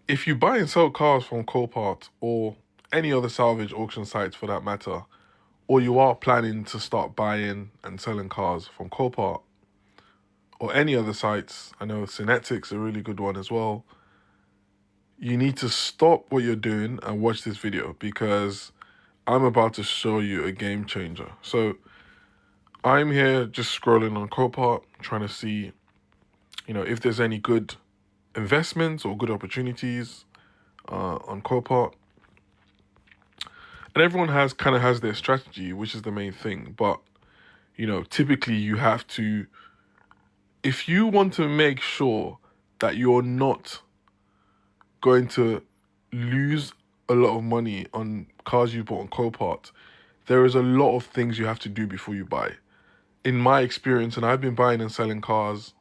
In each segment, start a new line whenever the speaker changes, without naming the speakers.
if you buy and sell cars from Copart or any other salvage auction sites for that matter, or you are planning to start buying and selling cars from Copart or any other sites, I know Synetic's a really good one as well, you need to stop what you're doing and watch this video because I'm about to show you a game changer. So I'm here just scrolling on Copart, trying to see, if there's any good investments or good opportunities on Copart. And everyone has their strategy, which is the main thing. But, typically you have to, if you want to make sure that you're not going to lose a lot of money on cars you bought on Copart, there is a lot of things you have to do before you buy. In my experience, and I've been buying and selling cars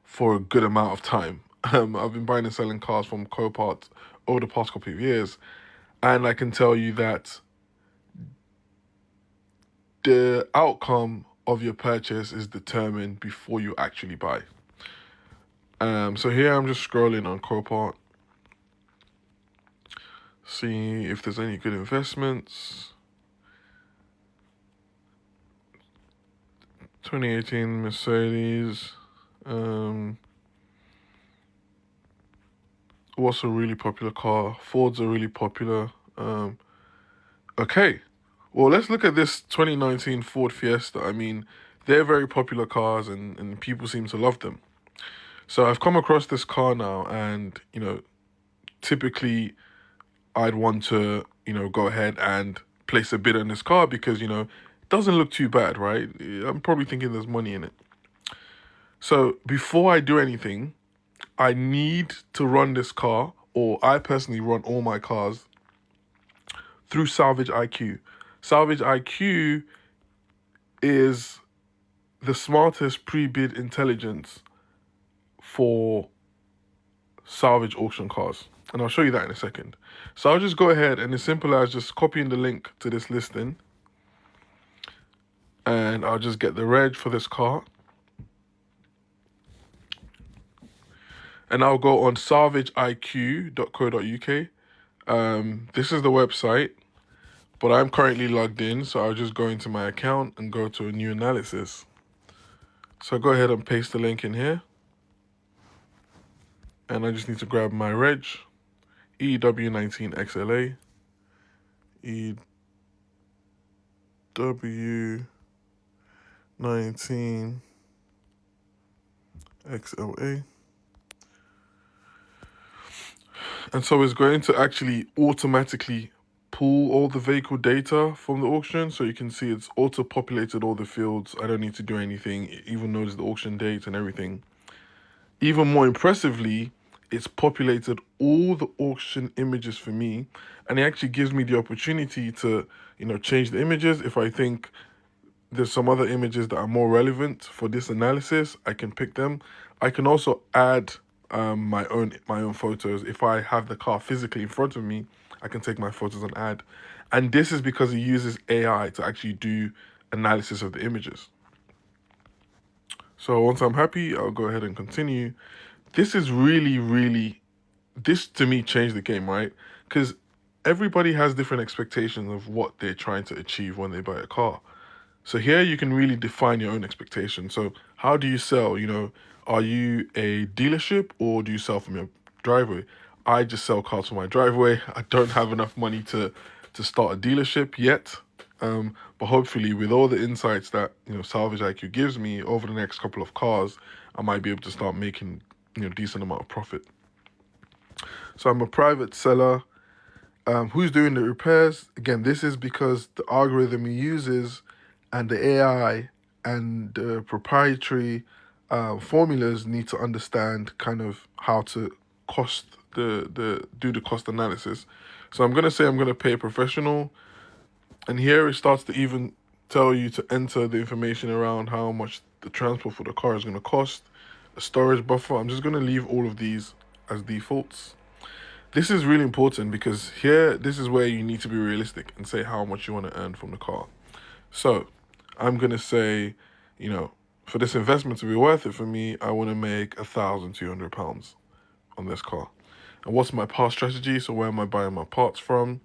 for a good amount of time. I've been buying and selling cars from Copart over the past couple of years, and I can tell you that the outcome of your purchase is determined before you actually buy. So here I'm just scrolling on Copart, see if there's any good investments. 2018 Mercedes. What's a really popular car? Fords are really popular. Okay. Well, let's look at this 2019 Ford Fiesta. I mean, they're very popular cars and people seem to love them. So I've come across this car now and, typically I'd want to, go ahead and place a bid on this car because, it doesn't look too bad, right? I'm probably thinking there's money in it. So before I do anything, I need to run this car, or I personally run all my cars through Salvage IQ. Salvage IQ is the smartest pre-bid intelligence for salvage auction cars. And I'll show you that in a second. So I'll just go ahead and as simple as just copying the link to this listing. And I'll just get the reg for this car. And I'll go on salvageiq.co.uk. This is the website, but I'm currently logged in. So I'll just go into my account and go to a new analysis. So go ahead and paste the link in here. And I just need to grab my reg, EW19XLA, EW19XLA. And so it's going to actually automatically pull all the vehicle data from the auction. So you can see it's auto-populated all the fields. I don't need to do anything, even notice the auction date and everything. Even more impressively, it's populated all the auction images for me, and it actually gives me the opportunity to, change the images. If I think there's some other images that are more relevant for this analysis, I can pick them. I can also add my own photos. If I have the car physically in front of me, I can take my photos and add. And this is because it uses AI to actually do analysis of the images. So once I'm happy, I'll go ahead and continue. This is this to me changed the game, right? Because everybody has different expectations of what they're trying to achieve when they buy a car. So here you can really define your own expectations. So how do you sell? Are you a dealership or do you sell from your driveway? I just sell cars from my driveway. I don't have enough money to start a dealership yet. But hopefully with all the insights that, Salvage IQ gives me over the next couple of cars, I might be able to start making, decent amount of profit. So I'm a private seller. Who's doing the repairs? Again, this is because the algorithm he uses and the AI and the proprietary formulas need to understand kind of how to do the cost analysis. So I'm gonna say I'm gonna pay a professional, and here it starts to even tell you to enter the information around how much the transport for the car is gonna cost, a storage buffer. I'm just gonna leave all of these as defaults. This is really important because this is where you need to be realistic and say how much you want to earn from the car. So I'm going to say, for this investment to be worth it for me, I want to make £1,200 on this car. And what's my past strategy? So where am I buying my parts from?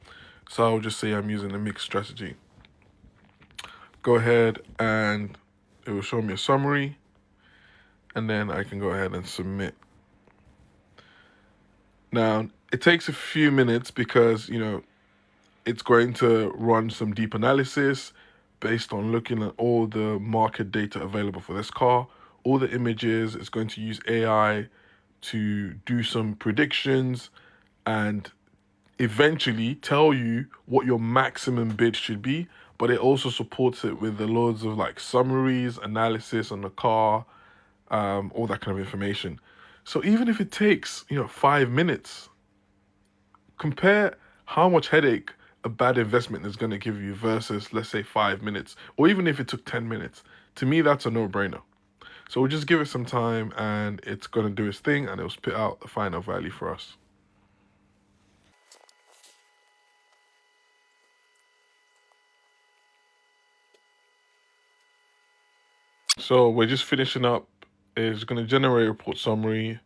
So I'll just say I'm using a mixed strategy. Go ahead and it will show me a summary, and then I can go ahead and submit. Now, it takes a few minutes because, it's going to run some deep analysis based on looking at all the market data available for this car, all the images. It's going to use AI to do some predictions and eventually tell you what your maximum bid should be. But it also supports it with the loads of like summaries, analysis on the car, all that kind of information. So even if it takes 5 minutes, compare how much headache a bad investment is going to give you versus, let's say, 5 minutes, or even if it took 10 minutes. To me, that's a no-brainer. So we'll just give it some time and it's going to do its thing and it'll spit out the final value for us. So we're just finishing up. It's going to generate a report summary.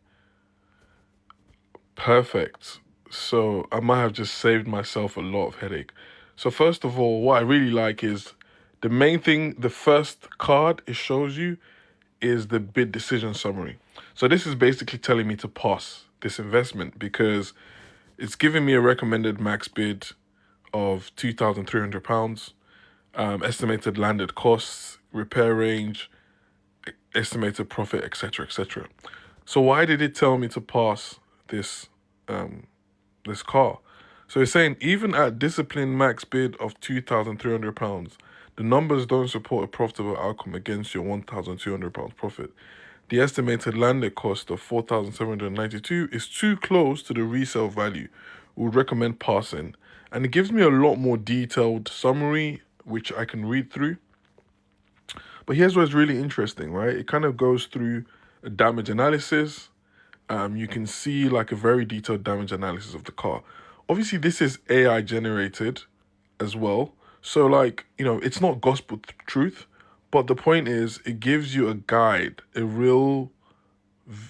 Perfect. So I might have just saved myself a lot of headache. So first of all, what I really like is the main thing, the first card it shows you is the bid decision summary. So this is basically telling me to pass this investment because it's giving me a recommended max bid of £2,300, estimated landed costs, repair range, estimated profit, etc., etc. So why did it tell me to pass this this car? So it's saying even at disciplined max bid of £2,300, the numbers don't support a profitable outcome against your £1,200 profit. The estimated landed cost of £4,792 is too close to the resale value. We would recommend passing. And it gives me a lot more detailed summary, which I can read through. But here's what's really interesting, right? It kind of goes through a damage analysis. You can see like a very detailed damage analysis of the car. Obviously, this is AI generated as well. So like, it's not gospel truth, but the point is it gives you a guide, a real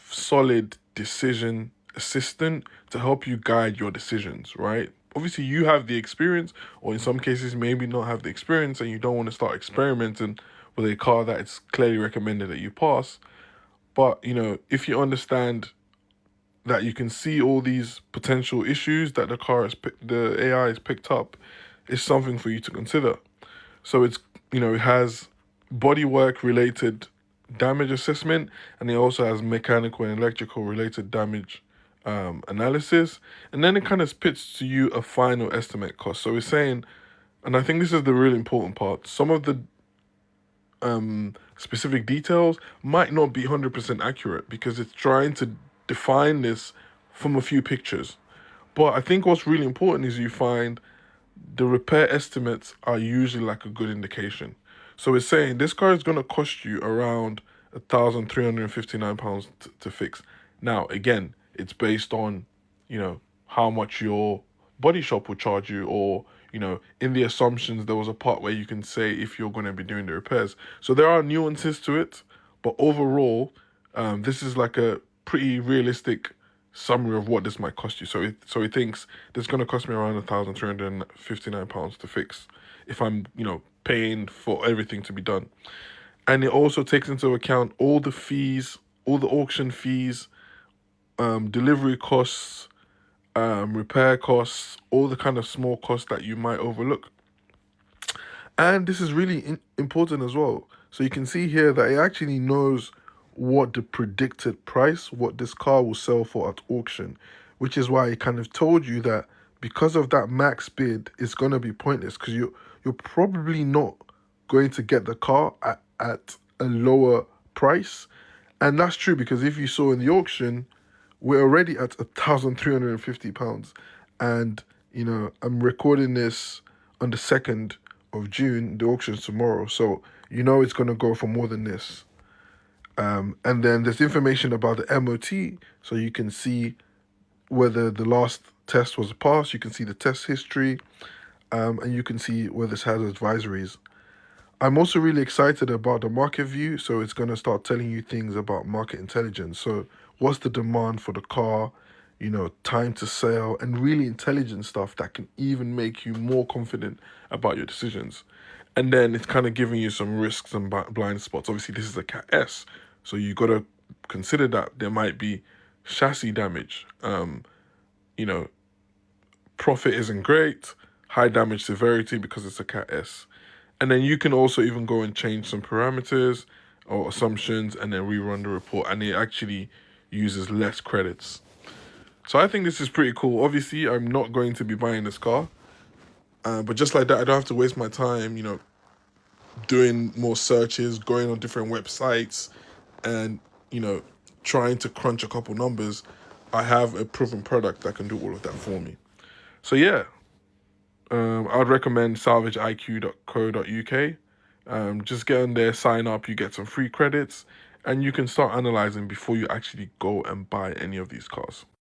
solid decision assistant to help you guide your decisions, right? Obviously, you have the experience, or in some cases, maybe not have the experience, and you don't want to start experimenting with a car that it's clearly recommended that you pass. But, if you understand that you can see all these potential issues that the AI has picked up, it's something for you to consider. So it has bodywork related damage assessment, and it also has mechanical and electrical related damage analysis. And then it kind of spits to you a final estimate cost. So it's saying, and I think this is the really important part, some of the specific details might not be 100% accurate because it's trying to define this from a few pictures. But I think what's really important is you find the repair estimates are usually like a good indication. So it's saying this car is going to cost you around £1,359 to fix. Now, again, it's based on, how much your body shop will charge you, or, in the assumptions, there was a part where you can say if you're going to be doing the repairs. So there are nuances to it, but overall, this is like a pretty realistic summary of what this might cost you. So he thinks this is going to cost me around £1,359 to fix if I'm, paying for everything to be done. And it also takes into account all the fees, all the auction fees, delivery costs, repair costs, all the kind of small costs that you might overlook. And this is really important as well. So you can see here that it actually knows what the predicted price, what this car will sell for at auction, which is why it kind of told you that because of that max bid, it's going to be pointless because you're probably not going to get the car at a lower price. And that's true because if you saw in the auction, we're already at £1,350. And, I'm recording this on the 2nd of June. The auction's tomorrow. So, it's going to go for more than this. And then there's information about the MOT. So you can see whether the last test was a pass. You can see the test history. And you can see whether this has advisories. I'm also really excited about the market view. So it's going to start telling you things about market intelligence. So what's the demand for the car? time to sale, and really intelligent stuff that can even make you more confident about your decisions. And then it's kind of giving you some risks and blind spots. Obviously, this is a Cat S, so you got to consider that there might be chassis damage. You know, profit isn't great, high damage severity because it's a Cat S. And then you can also even go and change some parameters or assumptions and then rerun the report, and it actually uses less credits. So I think this is pretty cool. Obviously, I'm not going to be buying this car, but just like that, I don't have to waste my time, doing more searches, going on different websites, and you know, trying to crunch a couple numbers. I have a proven product that can do all of that for me. So yeah, I would recommend salvageiq.co.uk. Just get on there, sign up, you get some free credits, and you can start analyzing before you actually go and buy any of these cars.